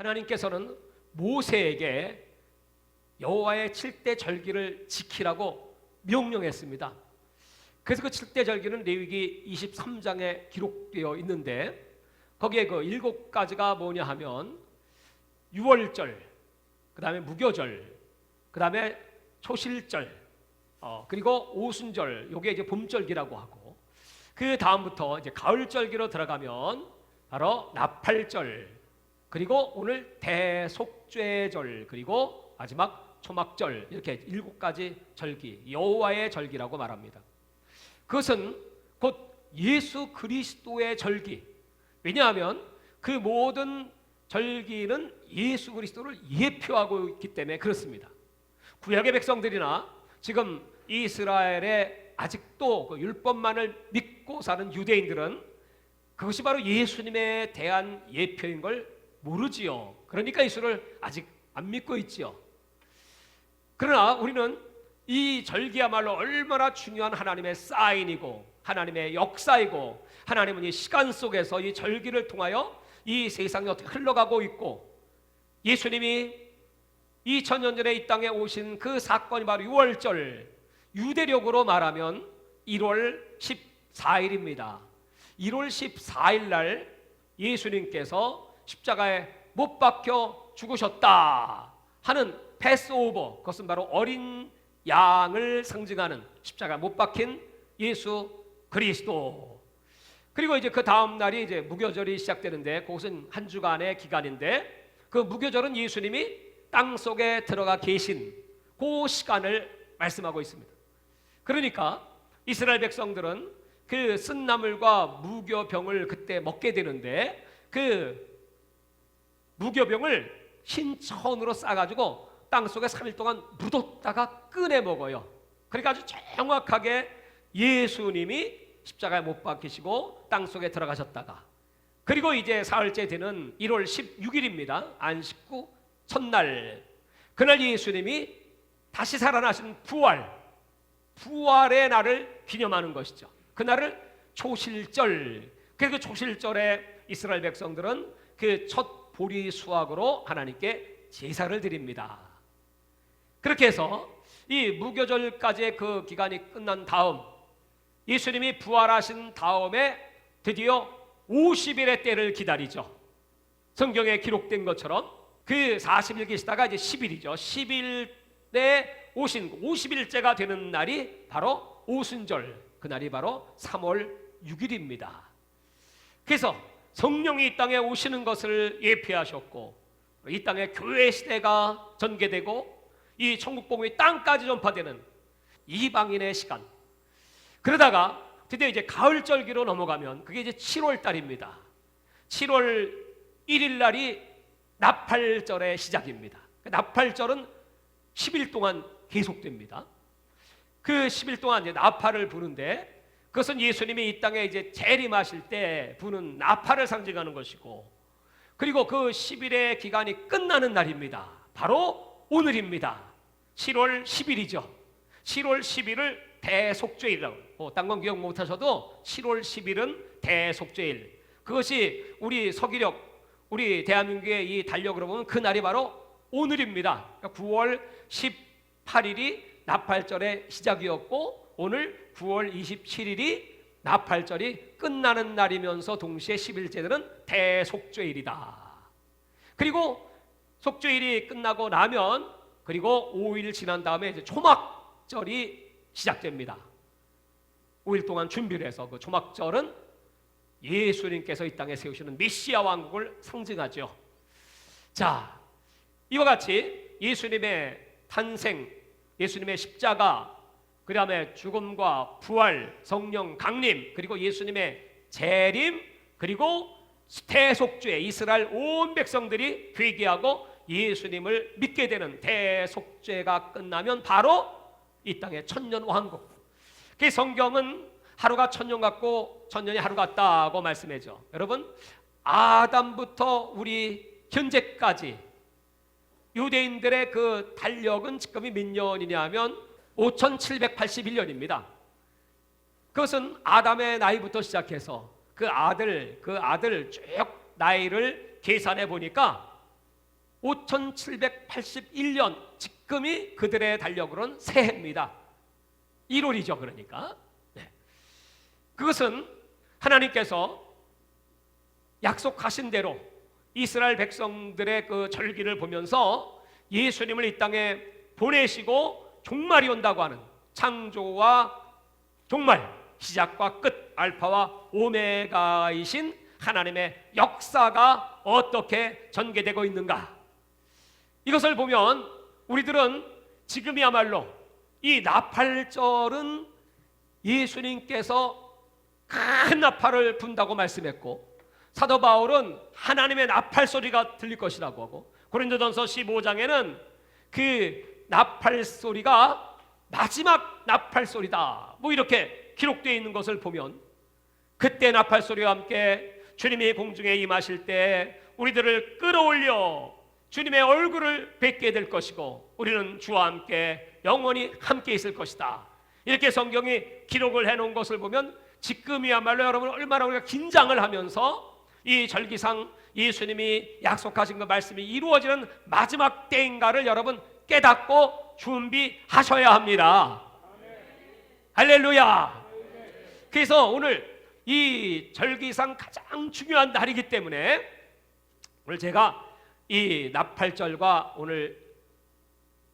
하나님께서는 모세에게 여호와의 7대 절기를 지키라고 명령했습니다. 그래서 그 7대 절기는 레위기 23장에 기록되어 있는데 거기에 그 7가지가 뭐냐 하면 유월절, 그 다음에 무교절, 그 다음에 초실절, 그리고 오순절, 요게 이제 봄절기라고 하고, 그 다음부터 이제 가을절기로 들어가면 바로 나팔절, 그리고 오늘 대속죄절, 그리고 마지막 초막절, 이렇게 7가지 절기, 여호와의 절기라고 말합니다. 그것은 곧 예수 그리스도의 절기. 왜냐하면 그 모든 절기는 예수 그리스도를 예표하고 있기 때문에 그렇습니다. 구약의 백성들이나 지금 이스라엘에 아직도 그 율법만을 믿고 사는 유대인들은 그것이 바로 예수님에 대한 예표인 걸 모르지요. 그러니까 예수를 아직 안 믿고 있지요. 그러나 우리는 이 절기야말로 얼마나 중요한 하나님의 사인이고 하나님의 역사이고, 하나님은 이 시간 속에서 이 절기를 통하여 이 세상이 어떻게 흘러가고 있고, 예수님이 2000년 전에 이 땅에 오신 그 사건이 바로 유월절, 유대력으로 말하면 1월 14일입니다. 1월 14일 날 예수님께서 십자가에 못 박혀 죽으셨다 하는 패스오버, 그것은 바로 어린 양을 상징하는 십자가에 못 박힌 예수 그리스도. 그리고 이제 그 다음 날이 이제 무교절이 시작되는데, 그것은 한 주간의 기간인데, 그 무교절은 예수님이 땅 속에 들어가 계신 그 시간을 말씀하고 있습니다. 그러니까 이스라엘 백성들은 그 쓴나물과 무교병을 그때 먹게 되는데, 그 무교병을 흰천으로 싸가지고 땅 속에 3일 동안 묻었다가 꺼내 먹어요. 그러니까 아주 정확하게 예수님이 십자가에 못 박히시고 땅 속에 들어가셨다가, 그리고 이제 사흘째 되는 1월 16일입니다. 안식 후 첫날, 그날 예수님이 다시 살아나신 부활의 날을 기념하는 것이죠. 그날을 초실절, 그래서 초실절에 이스라엘 백성들은 그 첫 보리 수확으로 하나님께 제사를 드립니다. 그렇게 해서 이 무교절까지의 그 기간이 끝난 다음, 예수님이 부활하신 다음에 드디어 50일의 때를 기다리죠. 성경에 기록된 것처럼 그 40일 계시다가 이제 10일이죠. 10일에 오신 50일째가 되는 날이 바로 오순절, 그날이 바로 3월 6일입니다. 그래서 성령이 이 땅에 오시는 것을 예표하셨고, 이 땅에 교회 시대가 전개되고 이 천국 복음이 땅까지 전파되는 이방인의 시간. 그러다가 드디어 이제 가을절기로 넘어가면 그게 이제 7월 달입니다. 7월 1일 날이 나팔절의 시작입니다. 나팔절은 10일 동안 계속됩니다. 그 10일 동안 이제 나팔을 부는데, 그것은 예수님이 이 땅에 이제 재림하실 때 부는 나팔을 상징하는 것이고, 그리고 그 10일의 기간이 끝나는 날입니다. 바로 오늘입니다. 7월 10일이죠. 7월 10일을 대속죄일이라고, 딴 건 기억 못하셔도 7월 10일은 대속죄일, 그것이 우리 서기력, 우리 대한민국의 이 달력으로 보면 그 날이 바로 오늘입니다. 그러니까 9월 18일이 나팔절의 시작이었고, 오늘 9월 27일이 나팔절이 끝나는 날이면서 동시에 10일째들은 대속죄일이다. 그리고 속죄일이 끝나고 나면, 그리고 5일 지난 다음에 이제 초막절이 시작됩니다. 5일 동안 준비를 해서, 그 초막절은 예수님께서 이 땅에 세우시는 메시아 왕국을 상징하죠. 자, 이와 같이 예수님의 탄생, 예수님의 십자가, 그 다음에 죽음과 부활, 성령 강림, 그리고 예수님의 재림, 그리고 대속죄, 이스라엘 온 백성들이 회개하고 예수님을 믿게 되는 대속죄가 끝나면 바로 이 땅의 천년왕국. 그 성경은 하루가 천년 같고 천년이 하루 같다고 말씀해죠. 여러분, 아담부터 우리 현재까지 유대인들의 그 달력은 지금이 몇 년이냐 하면 5781년입니다. 그것은 아담의 나이부터 시작해서 그 아들 쭉 나이를 계산해 보니까 5781년, 지금이 그들의 달력으로는 새해입니다. 1월이죠. 그러니까 그것은 하나님께서 약속하신 대로 이스라엘 백성들의 그 절기를 보면서 예수님을 이 땅에 보내시고 종말이 온다고 하는, 창조와 종말, 시작과 끝, 알파와 오메가이신 하나님의 역사가 어떻게 전개되고 있는가, 이것을 보면 우리들은 지금이야말로 이 나팔절은 예수님께서 큰 나팔을 분다고 말씀했고, 사도 바울은 하나님의 나팔 소리가 들릴 것이라고 하고, 고린도전서 15장에는 그 나팔 소리가 마지막 나팔 소리다, 뭐 이렇게 기록되어 있는 것을 보면, 그때 나팔 소리와 함께 주님이 공중에 임하실 때 우리들을 끌어올려 주님의 얼굴을 뵙게 될 것이고, 우리는 주와 함께 영원히 함께 있을 것이다, 이렇게 성경이 기록을 해놓은 것을 보면 지금이야말로 여러분 얼마나 우리가 긴장을 하면서 이 절기상 예수님이 약속하신 그 말씀이 이루어지는 마지막 때인가를 여러분 깨닫고 준비하셔야 합니다. 할렐루야. 그래서 오늘 이 절기상 가장 중요한 날이기 때문에 오늘 제가 이 나팔절과 오늘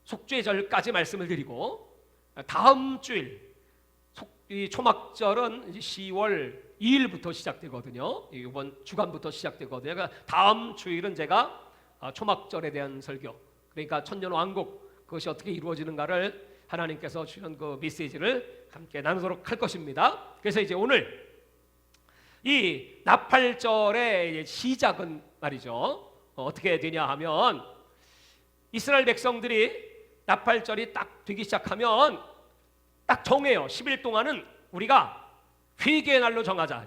속죄절까지 말씀을 드리고, 다음 주일 이 초막절은 이제 10월 2일부터 시작되거든요. 이번 주간부터 시작되거든요. 그러니까 다음 주일은 제가 초막절에 대한 설교, 그러니까 천년왕국 그것이 어떻게 이루어지는가를 하나님께서 주신 그 메시지를 함께 나누도록 할 것입니다. 그래서 이제 오늘 이 나팔절의 시작은 말이죠, 어떻게 되냐 하면, 이스라엘 백성들이 나팔절이 딱 되기 시작하면 딱 정해요. 10일 동안은 우리가 회개의 날로 정하자.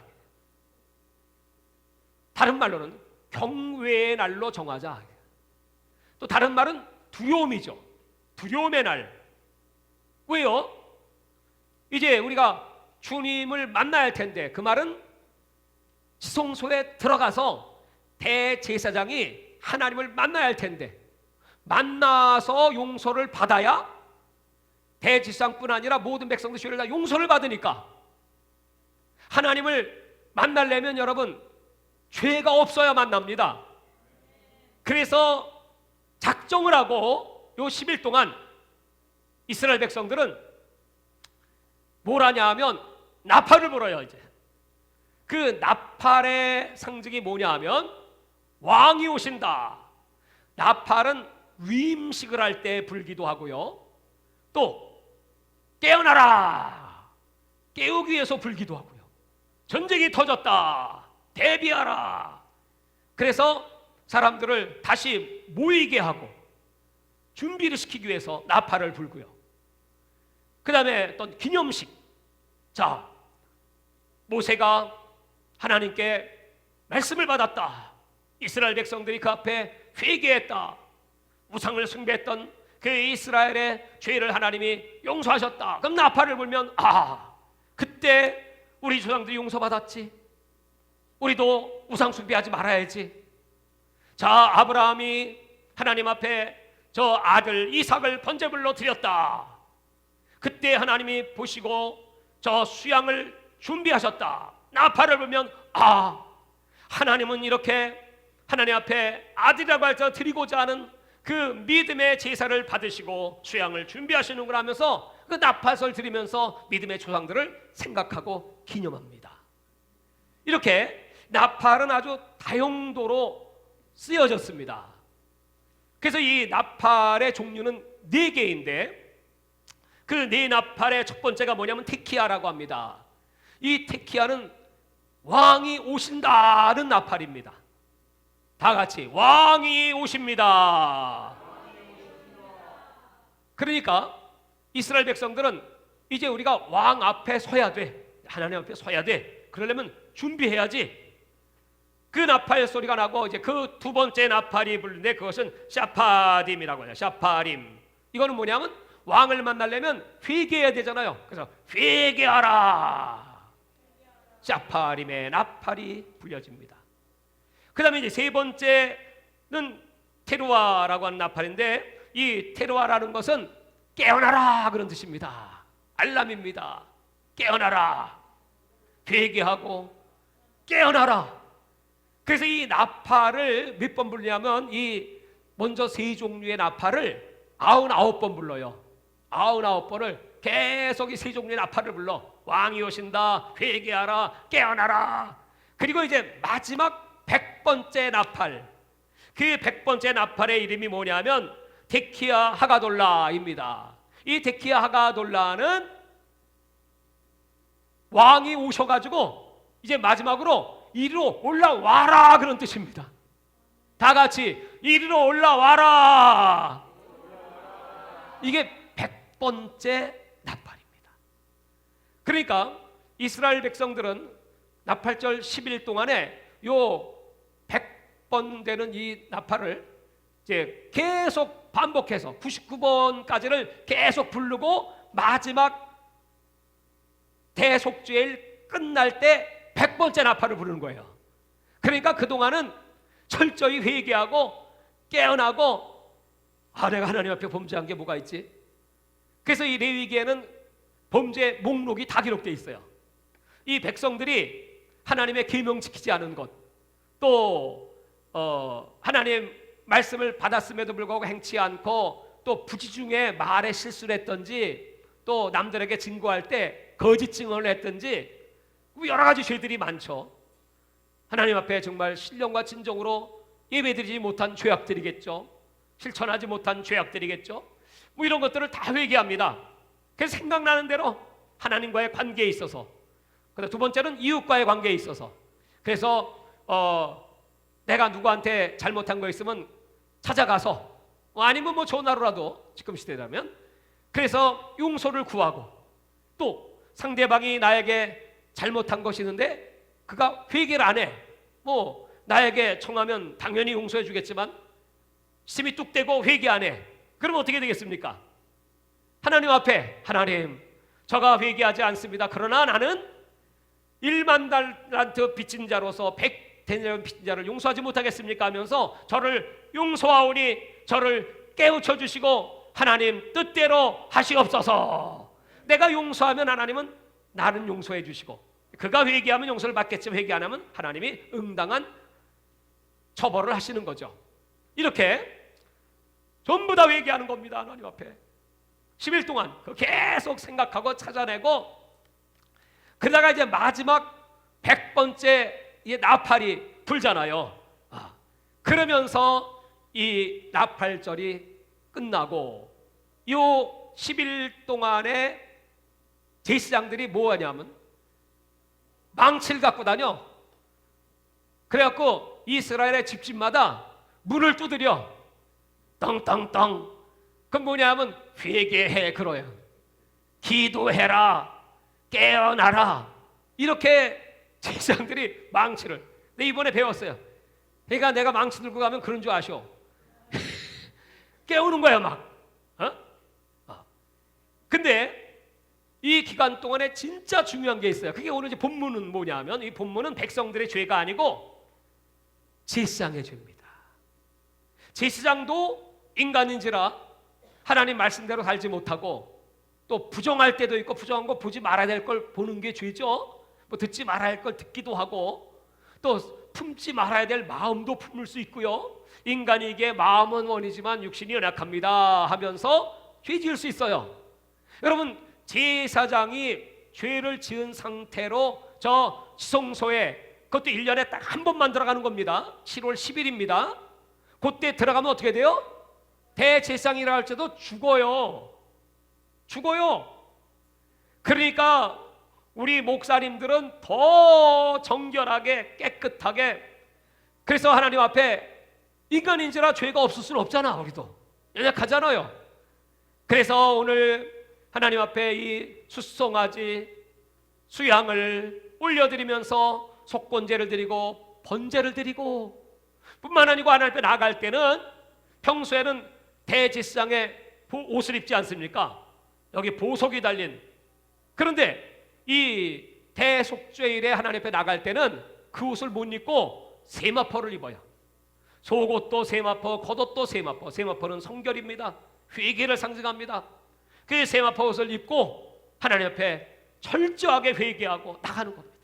다른 말로는 경외의 날로 정하자. 또 다른 말은 두려움이죠. 두려움의 날. 왜요? 이제 우리가 주님을 만나야 할 텐데, 그 말은 지성소에 들어가서 대제사장이 하나님을 만나야 할 텐데, 만나서 용서를 받아야 대제사장뿐 아니라 모든 백성들 죄를 다 용서를 받으니까, 하나님을 만나려면 여러분 죄가 없어야 만납니다. 그래서 작정을 하고 요 10일 동안 이스라엘 백성들은 뭘 하냐 하면 나팔을 불어요. 이제 그 나팔의 상징이 뭐냐 하면 왕이 오신다. 나팔은 위임식을 할 때 불기도 하고요, 또 깨어나라, 깨우기 위해서 불기도 하고요, 전쟁이 터졌다, 대비하라, 그래서 사람들을 다시 모이게 하고 준비를 시키기 위해서 나팔을 불고요. 그 다음에 어떤 기념식, 자, 모세가 하나님께 말씀을 받았다, 이스라엘 백성들이 그 앞에 회개했다, 우상을 숭배했던 그 이스라엘의 죄를 하나님이 용서하셨다. 그럼 나팔을 불면, 아, 그때 우리 조상들이 용서받았지, 우리도 우상 숭배하지 말아야지. 자, 아브라함이 하나님 앞에 저 아들 이삭을 번제물로 드렸다. 그때 하나님이 보시고 저 수양을 준비하셨다. 나팔을 불면, 아, 하나님은 이렇게 하나님 앞에 아들이라고 할지라도 드리고자 하는 그 믿음의 제사를 받으시고 수양을 준비하시는구나 하면서 그 나팔을 들으면서 믿음의 조상들을 생각하고 기념합니다. 이렇게 나팔은 아주 다용도로 쓰여졌습니다. 그래서 이 나팔의 종류는 4개인데 그 4나팔의 첫 번째가 뭐냐면 테키아라고 합니다. 이 테키아는 왕이 오신다는 나팔입니다. 다 같이 왕이 오십니다. 그러니까 이스라엘 백성들은 이제 우리가 왕 앞에 서야 돼, 하나님 앞에 서야 돼. 그러려면 준비해야지. 그 나팔 소리가 나고 이제 그 두 번째 나팔이 불는데 그것은 샤파림이라고 해요. 샤파림. 이거는 뭐냐면 왕을 만나려면 회개해야 되잖아요. 그래서 회개하라. 샤파림의 나팔이 불려집니다. 그 다음에 이제 세 번째는 테루아라고 하는 나팔인데, 이 테루아라는 것은 깨어나라 그런 뜻입니다. 알람입니다. 깨어나라, 회개하고 깨어나라. 그래서 이 나팔을 몇 번 불냐면, 이 먼저 세 종류의 나팔을 99번 불러요. 99번을 계속 이 세 종류의 나팔을 불러. 왕이 오신다, 회개하라, 깨어나라. 그리고 이제 마지막 100번째 나팔, 그 100번째 나팔의 이름이 뭐냐면 데키아 하가돌라입니다. 이 데키아 하가돌라는 왕이 오셔가지고 이제 마지막으로 이리로 올라와라 그런 뜻입니다. 다 같이 이리로 올라와라. 이게 100번째 나팔입니다. 그러니까 이스라엘 백성들은 나팔절 10일 동안에 요 100번 되는 이 나팔을 이제 계속 반복해서 99번까지를 계속 부르고 마지막 대속죄일 끝날 때 100번째 나팔을 부르는 거예요. 그러니까 그동안은 철저히 회개하고 깨어나고, 내가 하나님 앞에 범죄한 게 뭐가 있지? 그래서 이 레위기에는 범죄 목록이 다 기록되어 있어요. 이 백성들이 하나님의 계명 지키지 않은 것, 또 하나님 말씀을 받았음에도 불구하고 행치 않고, 또 부지중에 말에 실수를 했던지, 또 남들에게 증거할 때 거짓 증언을 했던지, 여러 가지 죄들이 많죠. 하나님 앞에 정말 신령과 진정으로 예배드리지 못한 죄악들이겠죠. 실천하지 못한 죄악들이겠죠. 이런 것들을 다 회개합니다. 그래서 생각나는 대로 하나님과의 관계에 있어서, 두 번째는 이웃과의 관계에 있어서, 그래서 내가 누구한테 잘못한 거 있으면 찾아가서, 아니면 뭐 전화로라도, 지금 시대라면 그래서 용서를 구하고, 또 상대방이 나에게 잘못한 것이 있는데 그가 회개를 안 해, 뭐 나에게 청하면 당연히 용서해 주겠지만 심이 뚝 떼고 회개 안 해, 그러면 어떻게 되겠습니까? 하나님 앞에, 하나님, 저가 회개하지 않습니다. 그러나 나는 1만 달란트 빚진 자로서 100데나리온 빚진 자를 용서하지 못하겠습니까? 하면서 저를 용서하오니 저를 깨우쳐 주시고 하나님 뜻대로 하시옵소서. 내가 용서하면 하나님은 나는 용서해 주시고, 그가 회개하면 용서를 받겠지만 회개 안 하면 하나님이 응당한 처벌을 하시는 거죠. 이렇게 전부 다 회개하는 겁니다. 하나님 앞에 10일 동안 계속 생각하고 찾아내고, 그러다가 이제 마지막 100번째 이 나팔이 불잖아요. 그러면서 이 나팔절이 끝나고, 이 10일 동안에 제사장들이 뭐 하냐면 망치를 갖고 다녀. 그래갖고 이스라엘의 집집마다 문을 두드려. 떵떵떵. 그건 뭐냐면 회개해 그러요. 기도해라, 깨어나라. 이렇게 제사장들이 망치를, 근데 이번에 배웠어요. 그러니까 내가 망치 들고 가면 그런 줄 아셔. 깨우는 거야 막. 근데 이 기간 동안에 진짜 중요한 게 있어요. 그게 오늘 이제 본문은 뭐냐면, 이 본문은 백성들의 죄가 아니고 제사장의 죄입니다. 제사장도 인간인지라 하나님 말씀대로 살지 못하고, 또 부정할 때도 있고, 부정한 거 보지 말아야 될 걸 보는 게 죄죠. 뭐 듣지 말아야 할 걸 듣기도 하고, 또 품지 말아야 될 마음도 품을 수 있고요. 인간이 이게 마음은 원이지만 육신이 연약합니다 하면서 죄 지을 수 있어요. 여러분, 제사장이 죄를 지은 상태로 저 지성소에, 그것도 1년에 딱 한 번만 들어가는 겁니다. 7월 10일입니다. 그때 들어가면 어떻게 돼요? 대제사장이라 할지도 죽어요. 그러니까 우리 목사님들은 더 정결하게 깨끗하게, 그래서 하나님 앞에 인간인지라 죄가 없을 수는 없잖아. 우리도 연약하잖아요. 그래서 오늘 하나님 앞에 이 수송아지 수양을 올려드리면서 속건제를 드리고 번제를 드리고, 뿐만 아니고 하나님 앞에 나갈 때는 평소에는 대제사장의 옷을 입지 않습니까? 여기 보석이 달린. 그런데 이 대속죄일에 하나님 앞에 나갈 때는 그 옷을 못 입고 세마포를 입어요. 속옷도 세마포, 겉옷도 세마포. 세마포는 성결입니다. 회개를 상징합니다. 그 세마포 옷을 입고 하나님 앞에 철저하게 회개하고 나가는 겁니다.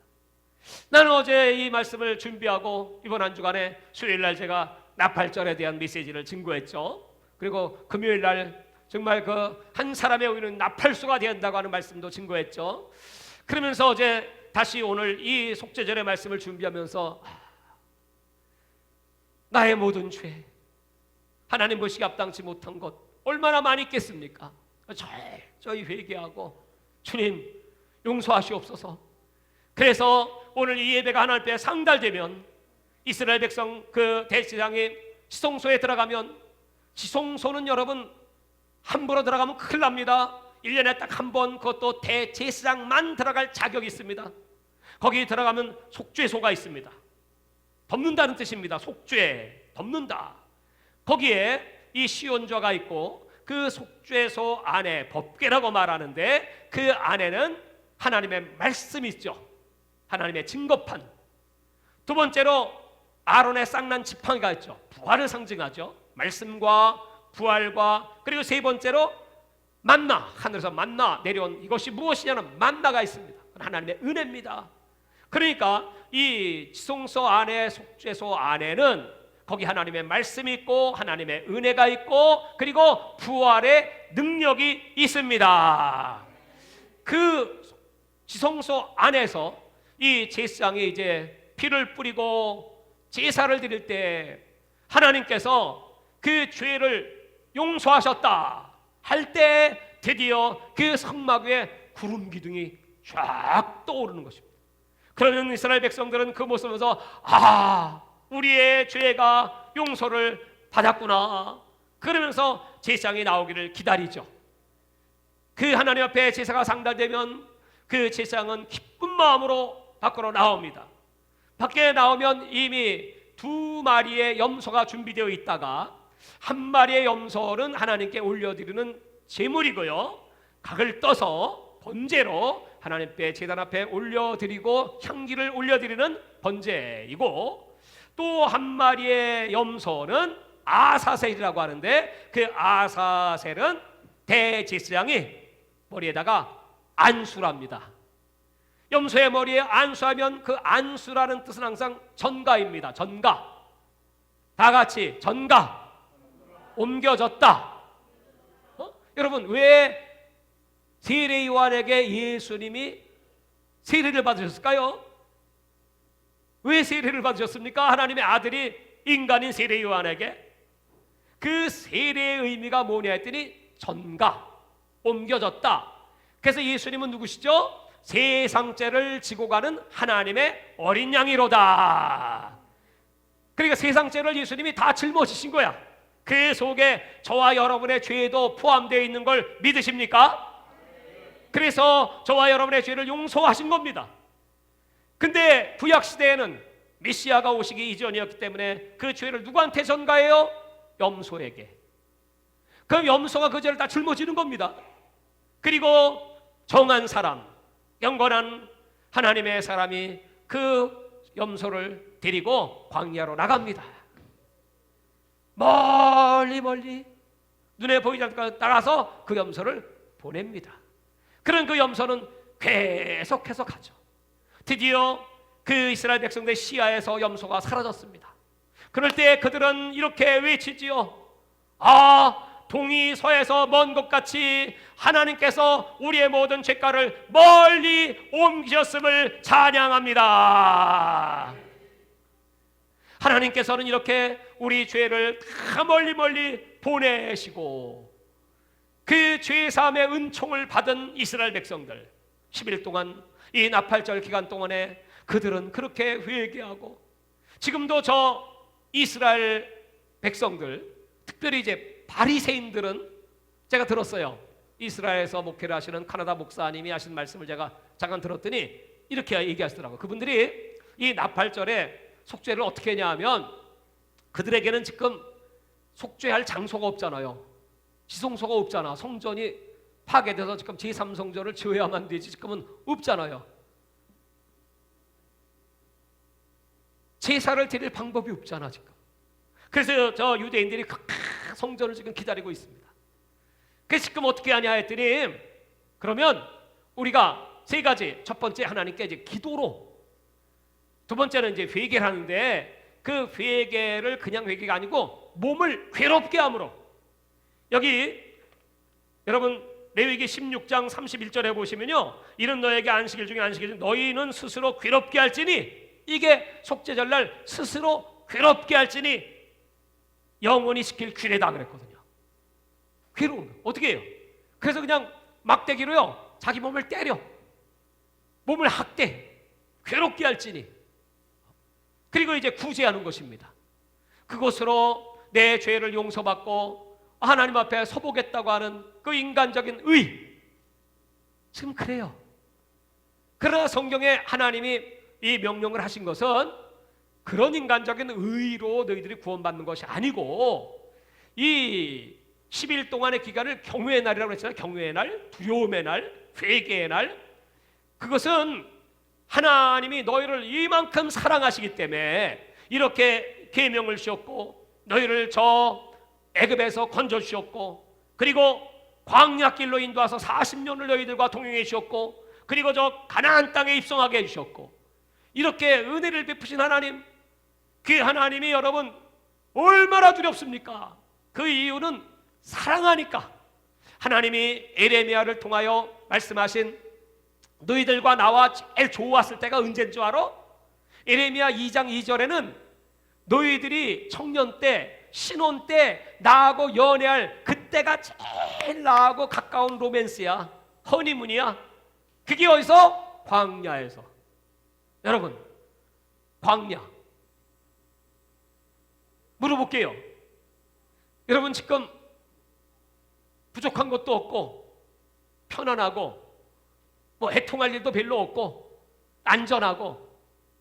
나는 어제 이 말씀을 준비하고 이번 한 주간에 수요일날 제가 나팔절에 대한 메시지를 증거했죠. 그리고 금요일날 정말 그 한 사람의 오히는 나팔수가 된다고 하는 말씀도 증거했죠. 그러면서 어제 다시 오늘 이 속죄절의 말씀을 준비하면서 나의 모든 죄, 하나님 보시기 합당치 못한 것 얼마나 많이 있겠습니까? 철저히 회개하고 주님 용서하시옵소서. 그래서 오늘 이 예배가 하나님 앞에 상달되면 이스라엘 백성 그 대제사장이 지성소에 들어가면, 지성소는 여러분 함부로 들어가면 큰일 납니다. 1년에 딱 한 번, 그것도 대제사장만 들어갈 자격이 있습니다. 거기 들어가면 속죄소가 있습니다. 덮는다는 뜻입니다. 속죄, 덮는다. 거기에 이 시온좌가 있고 그 속죄소 안에 법궤라고 말하는데 그 안에는 하나님의 말씀이 있죠. 하나님의 증거판. 두 번째로 아론의 쌍난 지팡이가 있죠. 부활을 상징하죠. 말씀과 부활과, 그리고 세 번째로 만나, 하늘에서 만나 내려온 이것이 무엇이냐는 만나가 있습니다. 하나님의 은혜입니다. 그러니까 이 지성소 안에, 속죄소 안에는 거기 하나님의 말씀이 있고 하나님의 은혜가 있고 그리고 부활의 능력이 있습니다. 그 지성소 안에서 이 제사장이 이제 피를 뿌리고 제사를 드릴 때 하나님께서 그 죄를 용서하셨다 할 때 드디어 그 성막 위에 구름 기둥이 쫙 떠오르는 것입니다. 그러면 이스라엘 백성들은 그 모습을 보면서 우리의 죄가 용서를 받았구나. 그러면서 제사장이 나오기를 기다리죠. 그 하나님 앞에 제사가 상달되면 그 제사장은 기쁜 마음으로 밖으로 나옵니다. 밖에 나오면 이미 2마리의 염소가 준비되어 있다가 1마리의 염소는 하나님께 올려드리는 제물이고요, 각을 떠서 번제로 하나님께 제단 앞에 올려드리고 향기를 올려드리는 번제이고, 또 1마리의 염소는 아사셀이라고 하는데 그 아사셀은 대제사장이 머리에다가 안수랍니다. 염소의 머리에 안수하면 그 안수라는 뜻은 항상 전가입니다. 전가. 다 같이 전가. 옮겨졌다. 여러분, 왜 세례 요한에게 예수님이 세례를 받으셨을까요? 왜 세례를 받으셨습니까? 하나님의 아들이 인간인 세례 요한에게. 그 세례의 의미가 뭐냐 했더니 전가, 옮겨졌다. 그래서 예수님은 누구시죠? 세상죄를 지고 가는 하나님의 어린 양이로다. 그러니까 세상죄를 예수님이 다 짊어지신 거야. 그 속에 저와 여러분의 죄도 포함되어 있는 걸 믿으십니까? 그래서 저와 여러분의 죄를 용서하신 겁니다. 근데 구약시대에는 메시아가 오시기 이전이었기 때문에 그 죄를 누구한테 전가해요? 염소에게. 그럼 염소가 그 죄를 다 짊어지는 겁니다. 그리고 정한 사람, 영원한 하나님의 사람이 그 염소를 데리고 광야로 나갑니다. 멀리 멀리 눈에 보이지 않고 따라서 그 염소를 보냅니다. 그런 그 염소는 계속해서 가죠. 드디어 그 이스라엘 백성들 시야에서 염소가 사라졌습니다. 그럴 때 그들은 이렇게 외치지요. 동이 서에서 먼 것 같이 하나님께서 우리의 모든 죄가를 멀리 옮기셨음을 찬양합니다. 하나님께서는 이렇게 우리 죄를 다 멀리 멀리 보내시고 그 죄사함의 은총을 받은 이스라엘 백성들 10일 동안, 이 나팔절 기간 동안에 그들은 그렇게 회개하고, 지금도 저 이스라엘 백성들, 특별히 이제 바리새인들은, 제가 들었어요. 이스라엘에서 목회를 하시는 카나다 목사님이 하신 말씀을 제가 잠깐 들었더니 이렇게 얘기하시더라고요. 그분들이 이 나팔절에 속죄를 어떻게 하냐 하면, 그들에게는 지금 속죄할 장소가 없잖아요. 지성소가 없잖아. 성전이 파괴돼서 지금 제3성전을 지어야만 되지 지금은 없잖아요. 제사를 드릴 방법이 없잖아 지금. 그래서 저 유대인들이 성전을 지금 기다리고 있습니다. 그래서 지금 어떻게 하냐 했더니, 그러면 우리가 세 가지, 첫 번째 하나님께 이제 기도로, 두 번째는 이제 회개를 하는데, 그 회개를 그냥 회개가 아니고 몸을 괴롭게 함으로. 여기 여러분 레위기 16장 31절에 보시면요, 이는 너에게 안식일 중에 안식일, 너희는 스스로 괴롭게 할지니, 이게 속죄절날 스스로 괴롭게 할지니 영원히 지킬 규례다 그랬거든요. 괴로운 거 어떻게 해요? 그래서 그냥 막대기로요 자기 몸을 때려, 몸을 학대, 괴롭게 할지니. 그리고 이제 구제하는 것입니다. 그것으로 내 죄를 용서받고 하나님 앞에 서보겠다고 하는 그 인간적인 의, 지금 그래요. 그러나 성경에 하나님이 이 명령을 하신 것은 그런 인간적인 의로 너희들이 구원받는 것이 아니고, 이 10일 동안의 기간을 경외의 날이라고 했잖아요. 경외의 날, 두려움의 날, 회개의 날. 그것은 하나님이 너희를 이만큼 사랑하시기 때문에 이렇게 계명을 주셨고, 너희를 저 애굽에서 건져 주셨고, 그리고 광야길로 인도하서 40년을 너희들과 동행해 주셨고, 그리고 저 가나안 땅에 입성하게 해 주셨고, 이렇게 은혜를 베푸신 하나님, 그 하나님이 여러분 얼마나 두렵습니까? 그 이유는 사랑하니까. 하나님이 에레미야를 통하여 말씀하신 너희들과 나와 제일 좋았을 때가 언제인 줄 알아? 에레미야 2장 2절에는 너희들이 청년 때, 신혼 때 나하고 연애할 그때가 제일 나하고 가까운 로맨스야, 허니문이야. 그게 어디서? 광야에서. 여러분, 광야. 물어볼게요. 여러분 지금 부족한 것도 없고, 편안하고, 뭐 애통할 일도 별로 없고, 안전하고,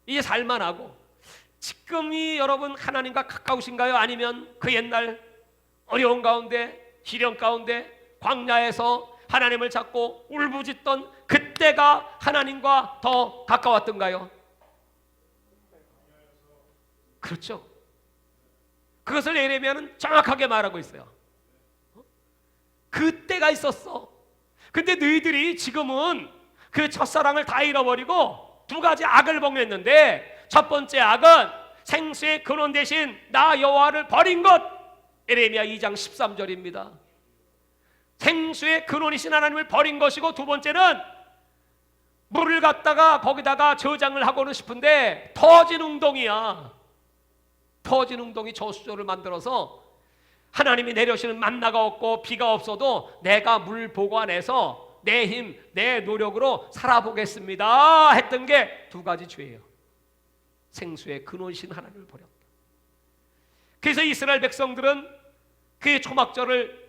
이제 살만하고, 지금이 여러분 하나님과 가까우신가요? 아니면 그 옛날 어려운 가운데, 시련 가운데, 광야에서 하나님을 찾고 울부짖던 그때가 하나님과 더 가까웠던가요? 그렇죠. 그것을 에레미야는 정확하게 말하고 있어요. 그때가 있었어. 근데 너희들이 지금은 그 첫사랑을 다 잃어버리고 두 가지 악을 범했는데, 첫 번째 악은 생수의 근원 대신 나 여호와를 버린 것. 에레미야 2장 13절입니다. 생수의 근원이신 하나님을 버린 것이고, 두 번째는 물을 갖다가 거기다가 저장을 하고는 싶은데 터진 웅덩이야. 터진 웅덩이 저수조를 만들어서 하나님이 내려오시는 만나가 없고 비가 없어도 내가 물 보관해서 내 힘, 내 노력으로 살아보겠습니다 했던 게 두 가지 죄예요. 생수의 근원이신 하나님을 버렸다. 그래서 이스라엘 백성들은 그 초막절을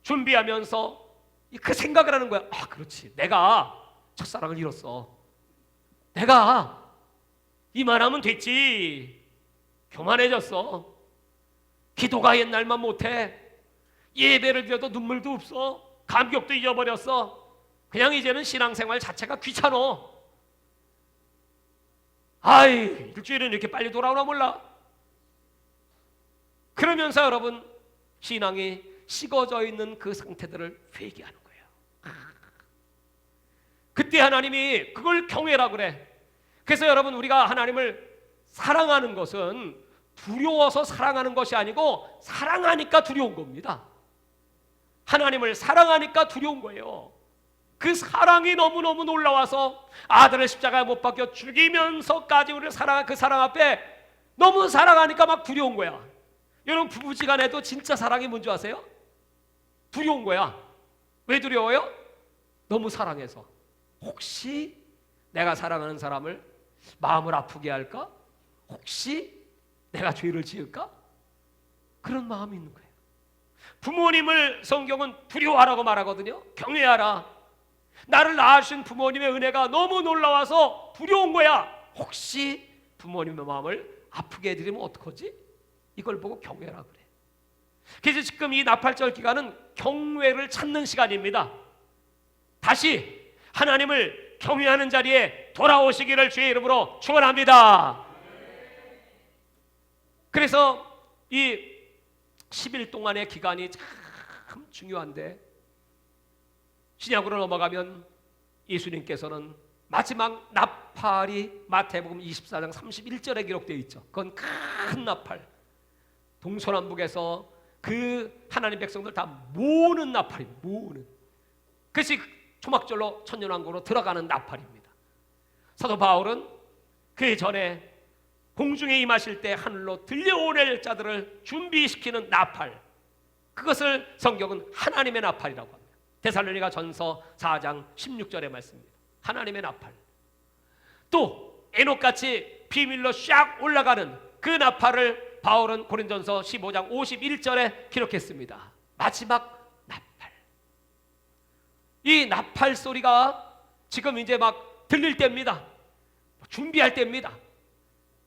준비하면서 그 생각을 하는 거야. 아, 그렇지, 내가 첫사랑을 잃었어. 내가 이만하면 됐지. 교만해졌어. 기도가 옛날만 못해. 예배를 드려도 눈물도 없어. 감격도 잊어버렸어. 그냥 이제는 신앙생활 자체가 귀찮어. 아이, 일주일은 이렇게 빨리 돌아오나 몰라. 그러면서 여러분 신앙이 식어져 있는 그 상태들을 회개하는 거예요. 그때 하나님이 그걸 경외라 그래. 그래서 여러분 우리가 하나님을 사랑하는 것은 두려워서 사랑하는 것이 아니고 사랑하니까 두려운 겁니다. 하나님을 사랑하니까 두려운 거예요. 그 사랑이 너무너무 놀라워서 아들을 십자가에 못 박혀 죽이면서까지 우리를 사랑한 그 사랑 앞에 너무 사랑하니까 막 두려운 거야. 여러분 부부지간에도 진짜 사랑이 뭔지 아세요? 두려운 거야. 왜 두려워요? 너무 사랑해서. 혹시 내가 사랑하는 사람을 마음을 아프게 할까? 혹시 내가 죄를 지을까? 그런 마음이 있는 거예요. 부모님을 성경은 두려워하라고 말하거든요. 경외하라. 나를 낳으신 부모님의 은혜가 너무 놀라워서 두려운 거야. 혹시 부모님의 마음을 아프게 해드리면 어떡하지? 이걸 보고 경외하라 그래. 그래서 지금 이 나팔절 기간은 경외를 찾는 시간입니다. 다시 하나님을 경외하는 자리에 돌아오시기를 주의 이름으로 축원합니다. 그래서 이 10일 동안의 기간이 참 중요한데, 신약으로 넘어가면 예수님께서는 마지막 나팔이 마태복음 24장 31절에 기록되어 있죠. 그건 큰 나팔, 동서남북에서 그 하나님 백성들 다 모으는 나팔입니다. 모으는, 그것이 초막절로 천년왕국으로 들어가는 나팔입니다. 사도 바울은 그 전에 공중에 임하실 때 하늘로 들려오낼 자들을 준비시키는 나팔, 그것을 성경은 하나님의 나팔이라고 합니다. 데살로니가 전서 4장 16절의 말씀입니다. 하나님의 나팔. 또 에녹같이 비밀로 샥 올라가는 그 나팔을 바울은 고린도전서 15장 51절에 기록했습니다. 마지막 나팔. 이 나팔 소리가 지금 이제 막 들릴 때입니다. 준비할 때입니다.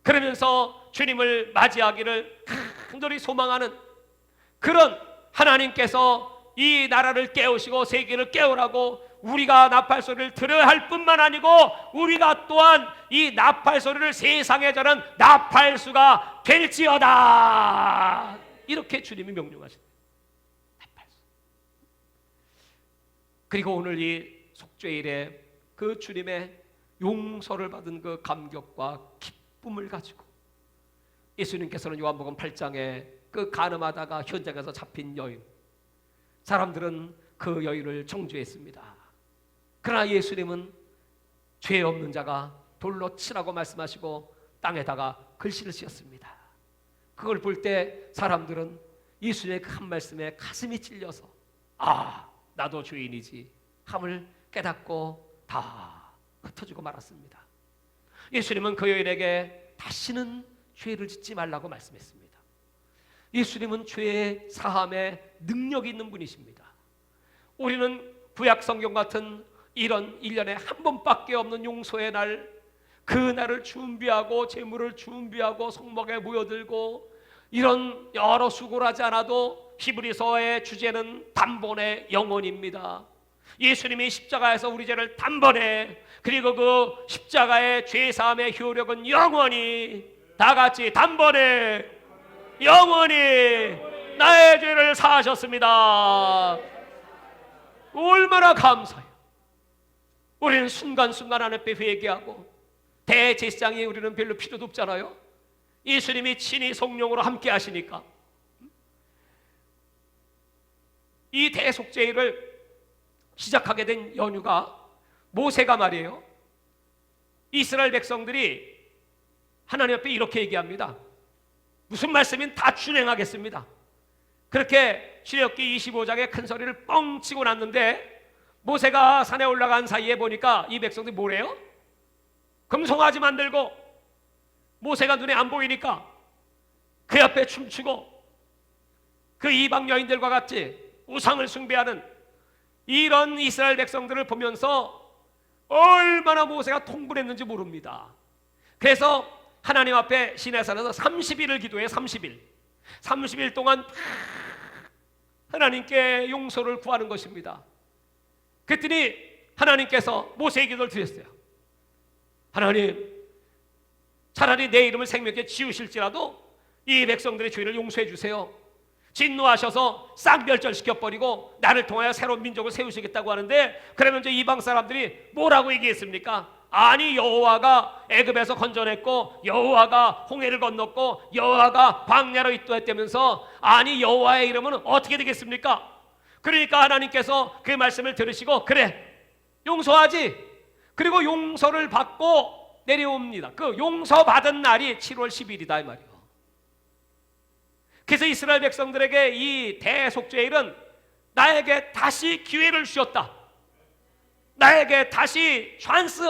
그러면서 주님을 맞이하기를 간절히 소망하는 그런 하나님께서 이 나라를 깨우시고 세계를 깨우라고 우리가 나팔 소리를 들어야 할 뿐만 아니고 우리가 또한 이 나팔 소리를 세상에 전한 나팔수가 될지어다, 이렇게 주님이 명령하십니다. 나팔수. 그리고 오늘 이 속죄일에 그 주님의 용서를 받은 그 감격과 기쁨을 가지고 예수님께서는 요한복음 8장에 그 간음하다가 현장에서 잡힌 여인, 사람들은 그 여인을 정죄했습니다. 그러나 예수님은 죄 없는 자가 돌로 치라고 말씀하시고 땅에다가 글씨를 씌었습니다. 그걸 볼 때 사람들은 예수님의 그 한 말씀에 가슴이 찔려서 아, 나도 죄인이지 함을 깨닫고 다 흩어지고 말았습니다. 예수님은 그 여인에게 다시는 죄를 짓지 말라고 말씀했습니다. 예수님은 죄의 사함에 능력이 있는 분이십니다. 우리는 구약 성경 같은 이런 1년에 한 번밖에 없는 용서의 날, 그 날을 준비하고 제물을 준비하고 성막에 모여들고 이런 여러 수고를 하지 않아도 히브리서의 주제는 단번에 영원입니다. 예수님이 십자가에서 우리 죄를 단번에, 그리고 그 십자가의 죄사함의 효력은 영원히, 다 같이 단번에 영원히 나의 죄를 사하셨습니다. 얼마나 감사해요. 우리는 순간순간 하나님께 회개하고 대제사장이 우리는 별로 필요도 없잖아요. 예수님이 친히 성령으로 함께 하시니까. 이 대속죄를 시작하게 된 연유가 모세가 말이에요. 이스라엘 백성들이 하나님 앞에 이렇게 얘기합니다. 무슨 말씀인 다 준행하겠습니다. 그렇게 출애굽기 25장에 큰 소리를 뻥 치고 났는데 모세가 산에 올라간 사이에 보니까 이 백성들이 뭐래요? 금송아지 만들고 모세가 눈에 안 보이니까 그 앞에 춤추고 그 이방 여인들과 같이 우상을 숭배하는 이런 이스라엘 백성들을 보면서 얼마나 모세가 통분했는지 모릅니다. 그래서 하나님 앞에 시내산에서 30일을 기도해. 30일 동안 하나님께 용서를 구하는 것입니다. 그랬더니 하나님께서 모세의 기도를 드렸어요. 하나님, 차라리 내 이름을 생명에 지우실지라도 이 백성들의 죄를 용서해 주세요. 진노하셔서 싹 멸절시켜버리고 나를 통하여 새로운 민족을 세우시겠다고 하는데, 그러면 이제 이방 사람들이 뭐라고 얘기했습니까? 아니, 여호와가 애굽에서 건져냈고 여호와가 홍해를 건넜고 여호와가 광야로 인도했다면서, 아니 여호와의 이름은 어떻게 되겠습니까? 그러니까 하나님께서 그 말씀을 들으시고 그래, 용서하지. 그리고 용서를 받고 내려옵니다. 그 용서받은 날이 7월 10일이다 이 말이에요. 그래서 이스라엘 백성들에게 이 대속죄일은 나에게 다시 기회를 주셨다, 나에게 다시 찬스,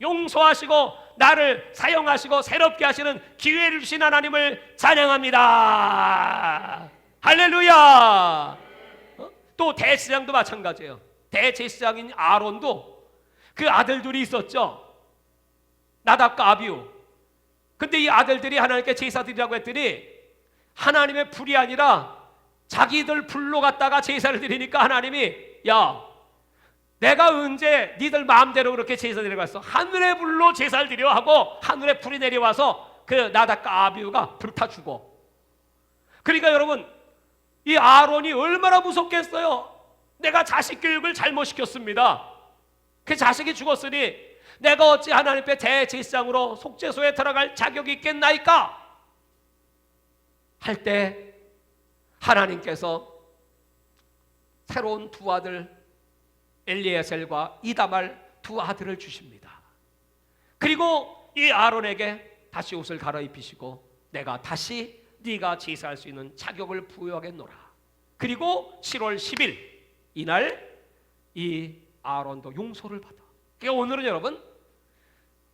용서하시고 나를 사용하시고 새롭게 하시는 기회를 주신 하나님을 찬양합니다. 할렐루야. 또 대제사장도 마찬가지예요. 대제사장인 아론도 그 아들들이 있었죠. 나답과 아비후. 근데 이 아들들이 하나님께 제사드리라고 했더니 하나님의 불이 아니라 자기들 불로 갖다가 제사를 드리니까 하나님이, 야, 내가 언제 니들 마음대로 그렇게 제사 드리라고 했어? 하늘의 불로 제사를 드려 하고 하늘의 불이 내려와서 그 나답과 아비후가 불타 죽어. 그러니까 여러분, 이 아론이 얼마나 무섭겠어요. 내가 자식 교육을 잘못 시켰습니다. 그 자식이 죽었으니 내가 어찌 하나님 앞에 대제사장으로 속죄소에 들어갈 자격이 있겠나이까 할 때 하나님께서 새로운 두 아들 엘리에셀과 이다말 두 아들을 주십니다. 그리고 이 아론에게 다시 옷을 갈아입히시고 내가 다시 네가 제사할 수 있는 자격을 부여하겠노라. 그리고 7월 10일 이날 이 아론도 용서를 받아. 그러니까 오늘은 여러분,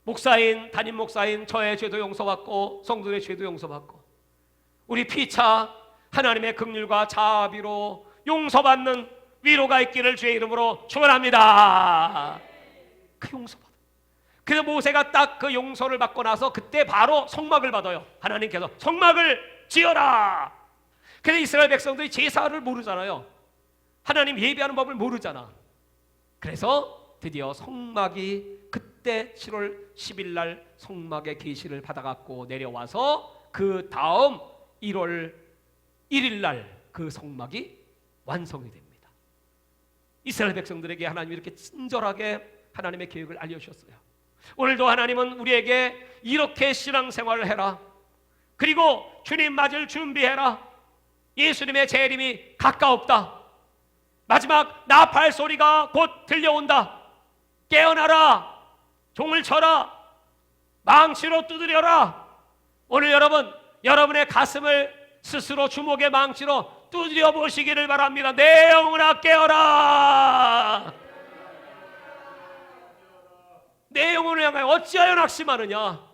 목사인, 담임 목사인 저의 죄도 용서받고 성도의 죄도 용서받고 우리 피차 하나님의 긍휼과 자비로 용서받는 위로가 있기를 주의 이름으로 축원합니다. 그 용서받아. 그래서 모세가 딱 그 용서를 받고 나서 그때 바로 성막을 받아요. 하나님께서 성막을 지어라. 그래서 이스라엘 백성들이 제사를 모르잖아요. 하나님 예배하는 법을 모르잖아. 그래서 드디어 성막이 그때 7월 10일 날 성막의 계시를 받아갖고 내려와서 그 다음 1월 1일 날 그 성막이 완성이 됩니다. 이스라엘 백성들에게 하나님이 이렇게 친절하게 하나님의 계획을 알려주셨어요. 오늘도 하나님은 우리에게 이렇게 신앙생활을 해라. 그리고 주님 맞을 준비해라. 예수님의 재림이 가까웠다. 마지막 나팔 소리가 곧 들려온다. 깨어나라. 종을 쳐라. 망치로 두드려라. 오늘 여러분, 여러분의 가슴을 스스로 주먹의 망치로 두드려 보시기를 바랍니다. 내 영혼아 깨어라. 내 영혼을 향하여 어찌하여 낙심하느냐.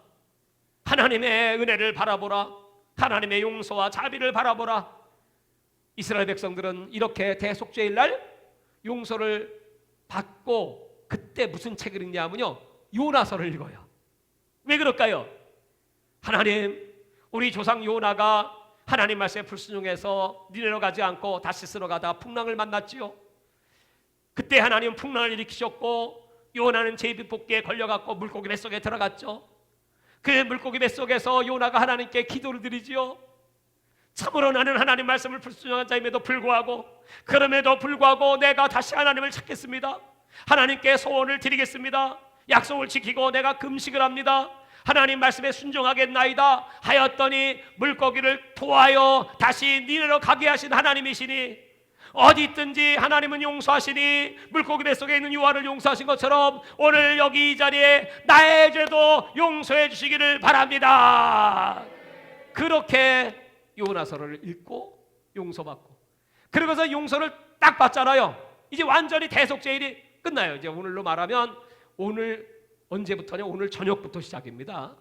하나님의 은혜를 바라보라. 하나님의 용서와 자비를 바라보라. 이스라엘 백성들은 이렇게 대속죄일 날 용서를 받고 그때 무슨 책을 읽냐면요, 요나서를 읽어요. 왜 그럴까요? 하나님, 우리 조상 요나가 하나님 말씀에 불순종해서 니네로 가지 않고 다시스로 가다 풍랑을 만났지요. 그때 하나님은 풍랑을 일으키셨고 요나는 제비뽑기에 걸려갖고 물고기 뱃속에 들어갔죠. 그 물고기 뱃속에서 요나가 하나님께 기도를 드리지요. 참으로 나는 하나님 말씀을 불순종한 자임에도 불구하고, 그럼에도 불구하고 내가 다시 하나님을 찾겠습니다. 하나님께 소원을 드리겠습니다. 약속을 지키고 내가 금식을 합니다. 하나님 말씀에 순종하겠나이다 하였더니 물고기를 토하여 다시 니네로 가게 하신 하나님이시니, 어디 있든지 하나님은 용서하시니 물고기 뱃속에 있는 요한을 용서하신 것처럼 오늘 여기 이 자리에 나의 죄도 용서해 주시기를 바랍니다. 그렇게 요나서를 읽고 용서받고, 그러고서 용서를 딱 받잖아요. 이제 완전히 대속죄일이 끝나요. 이제 오늘로 말하면 오늘 언제부터냐? 오늘 저녁부터 시작입니다.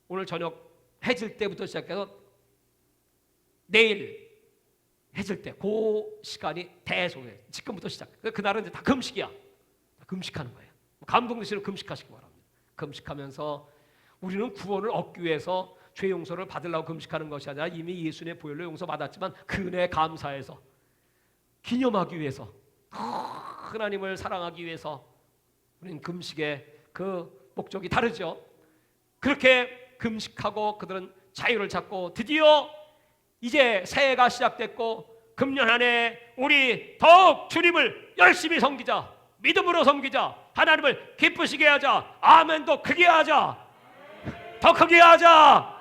오늘 저녁 해질 때부터 시작해서 내일 해질 때 그 시간이 대속죄일, 지금부터 시작. 그날은 이제 다 금식이야. 다 금식하는 거예요. 감동되시는 금식하시기 바랍니다. 금식하면서 우리는 구원을 얻기 위해서 죄 용서를 받으려고 금식하는 것이 아니라 이미 예수님의 보혈로 용서받았지만 그 은혜에 감사해서 기념하기 위해서, 하나님을 사랑하기 위해서 우리는 금식의 그 목적이 다르죠. 그렇게 금식하고 그들은 자유를 찾고 드디어 이제 새해가 시작됐고 금년 한 해 우리 더욱 주님을 열심히 섬기자. 믿음으로 섬기자. 하나님을 기쁘시게 하자. 아멘도 크게 하자. 더 크게 하자.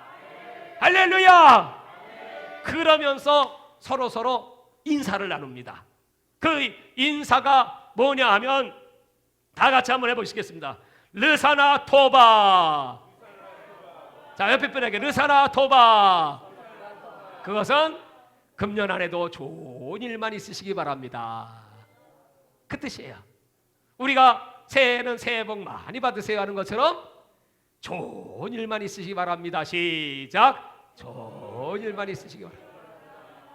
할렐루야. 그러면서 서로 인사를 나눕니다. 그 인사가 뭐냐 하면 다 같이 한번 해보시겠습니다. 르사나 토바. 자, 옆에 분에게 르사나 토바. 그것은 금년 안에도 좋은 일만 있으시기 바랍니다. 그 뜻이에요. 우리가 새해는 새해 복 많이 받으세요 하는 것처럼 좋은 일만 있으시기 바랍니다. 시작. 좋은 일만 있으시기 바랍니다.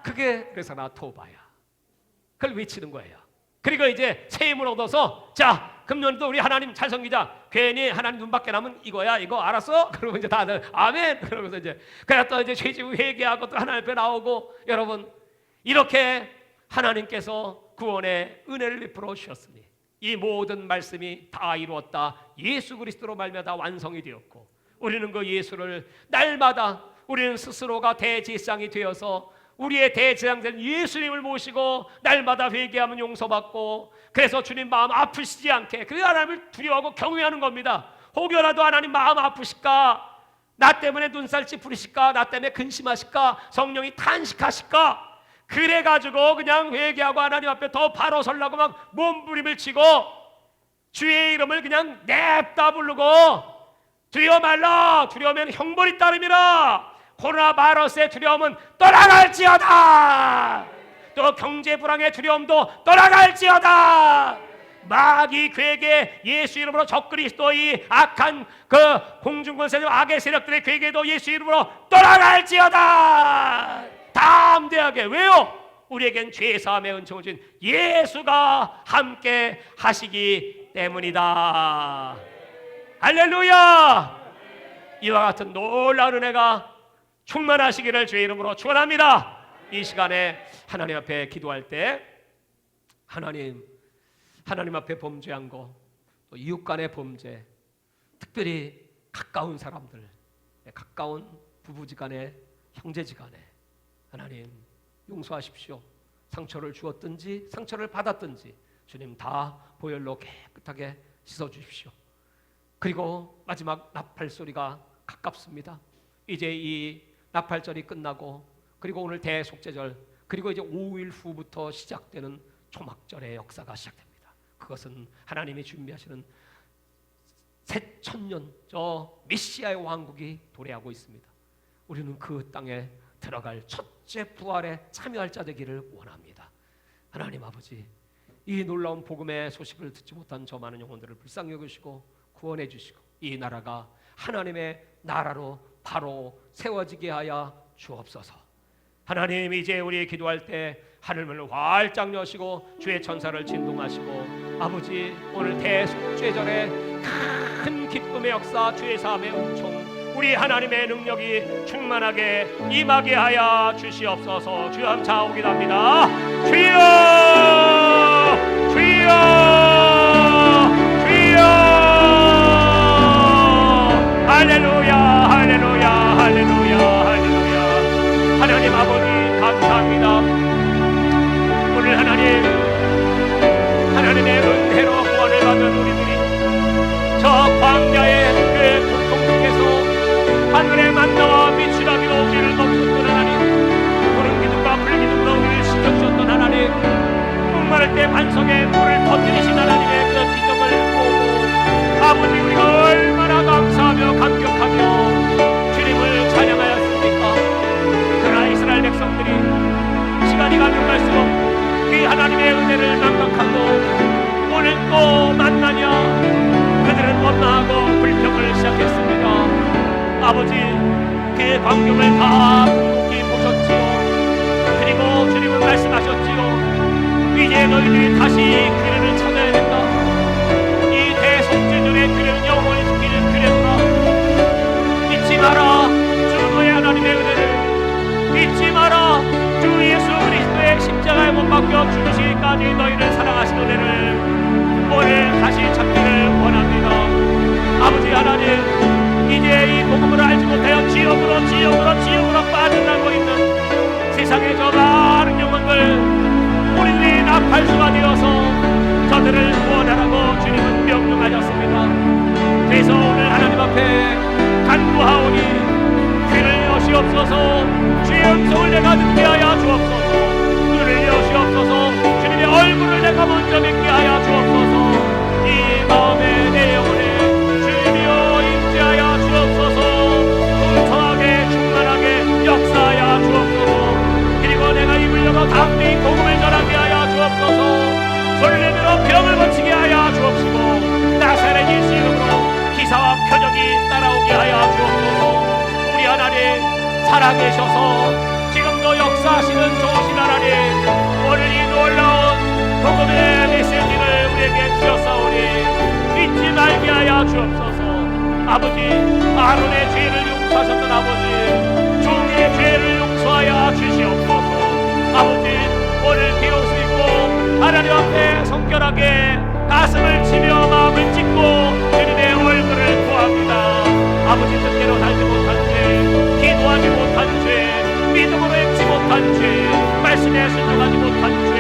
그게 르사나 토바야. 그걸 외치는 거예요. 그리고 이제 새 힘을 얻어서 자, 금년도 우리 하나님 잘 섬기자. 괜히 하나님 눈 밖에 나면 이거야, 이거 알았어? 그러고 이제 다들 아멘. 그러면서 이제 그냥 또 이제 죄지고 회개하고 또 하나님 앞에 나오고, 여러분 이렇게 하나님께서 구원의 은혜를 베풀어 주셨으니 이 모든 말씀이 다 이루었다. 예수 그리스도로 말미암아 다 완성이 되었고, 우리는 그 예수를 날마다 우리는 스스로가 대제사장이 되어서 우리의 대제사장된 예수님을 모시고 날마다 회개하면 용서받고, 그래서 주님 마음 아프시지 않게 그 하나님을 두려워하고 경외하는 겁니다. 혹여라도 하나님 마음 아프실까? 나 때문에 눈살 찌푸리실까? 나 때문에 근심하실까? 성령이 탄식하실까? 그래가지고 그냥 회개하고 하나님 앞에 더 바로 서려고 막 몸부림을 치고 주의 이름을 그냥 냅다 부르고, 두려워 말라, 두려우면 형벌이 따름이라, 코로나 바이러스의 두려움은 떠나갈지어다, 또 경제 불황의 두려움도 떠나갈지어다, 마귀 괴계 예수 이름으로 적그리스도의 악한 그 공중권세력 악의 세력들의 괴계도 예수 이름으로 떠나갈지어다. 담대하게. 왜요? 우리에겐 죄사함의 은총을 준 예수가 함께 하시기 때문이다. 할렐루야. 이와 같은 놀라운 은혜가 충만하시기를 주의 이름으로 축원합니다. 이 시간에 하나님 앞에 기도할 때 하나님 앞에 범죄한 거, 또 이웃 간의 범죄, 특별히 가까운 사람들, 가까운 부부지간에, 형제지간에 하나님 용서하십시오. 상처를 주었든지 상처를 받았든지 주님 다 보혈로 깨끗하게 씻어주십시오. 그리고 마지막 나팔 소리가 가깝습니다. 이제 이 나팔절이 끝나고, 그리고 오늘 대속죄절, 그리고 이제 5일 후부터 시작되는 초막절의 역사가 시작됩니다. 그것은 하나님이 준비하시는 새 천년, 저 메시아의 왕국이 도래하고 있습니다. 우리는 그 땅에 들어갈 첫째 부활에 참여할 자 되기를 원합니다. 하나님 아버지, 이 놀라운 복음의 소식을 듣지 못한 저 많은 영혼들을 불쌍히 여기시고 구원해 주시고, 이 나라가 하나님의 나라로 바로 세워지게 하여 주옵소서. 하나님, 이제 우리 기도할 때 하늘문을 활짝 여시고 주의 천사를 진동하시고, 아버지 오늘 대속죄절에 큰 기쁨의 역사, 주의 사함의 은총, 우리 하나님의 능력이 충만하게 임하게 하여 주시옵소서. 주여 함 자오기답니다. 주여, 주여, 주여. 할렐루야, 할렐루야, 할렐루야, 할렐루야. 하나님 아버지 감사합니다. 오늘 하나님의 은혜로 구원을 받은 우리들이 저 광야의 그 고통 속에서 하늘의 만나와 미추라기로 우리를 멈췄던 하나님, 푸른 기둥과 불기둥으로 우리를 지켜주셨던 하나님, 목마를 때 반석에 물을 터뜨리신 하나님의 그 기적을 보고 아버지 우리가 얼마나 감사하며 감격하며 주님을 찬양하였습니까? 그러나 이스라엘 백성들이 시간이 가면 갈수록 그 하나님의 은혜를 망각하고 오늘 또 만나냐, 그들은 원망하고 불평을 시작했습니다. 아버지, 그 광경을 다 궁극히 보셨지요. 그리고 주님은 말씀하셨지요. 이제 너희들이 다시 규례를 찾아야 된다. 이 대속죄절의 규례는 영원히 지킬 규례구나. 잊지 마라 주 너의 하나님의 은혜를. 잊지 마라 주 예수 그리스도의 십자가에 못 박혀 죽으시기까지 너희를 사랑하신 은혜를 오늘 다시 찾기를 원합니다. 아버지 하나님, 이제 이 복음을 알지 못하여 지옥으로 빠져나가고 있는 세상의 저 많은 영혼들, 우리들이 나팔수가 되어서 저들을 구원하라고 주님은 명령하셨습니다. 그래서 오늘 하나님 앞에 간구하오니 귀를 여시옵소서. 주의 음성을 내가 듣게 하여 주옵소서. 눈을 여시옵소서. 주님의 얼굴을 내가 먼저 뵙게 하여 주옵소서. 이 마음에 내 영혼에 주님이여 임재하여 주옵소서. 풍성하게 충만하게 역사하여 주옵소서. 그리고 내가 입을 열어 담대히 복음을 전하게 하여 주옵소서. 설렘으로 병을 고치게 하여 주옵시고, 나사렛 예수 이름으로 기사와 표적이 따라오게 하여 주옵소서. 우리 하나님 살아계셔서 지금도 역사하시는 좋으신 하나님, 오늘 이 놀라운 복음의 메시지를 우리에게 주셨사오니 잊지 말게 하여 주옵소서. 아버지, 아론의 죄를 용서하셨던 아버지, 종의 죄를 용서하여 주시옵소서. 아버지, 오늘 비로소 있고 하나님 앞에 성결하게 가슴을 치며 마음을 찢고 주님의 얼굴을 구합니다. 아버지, 뜻대로 살지 못한 죄, 기도하지 못한 죄, 믿음으로 행치 못한 못한 죄, 말씀에 순종하지 못한 죄,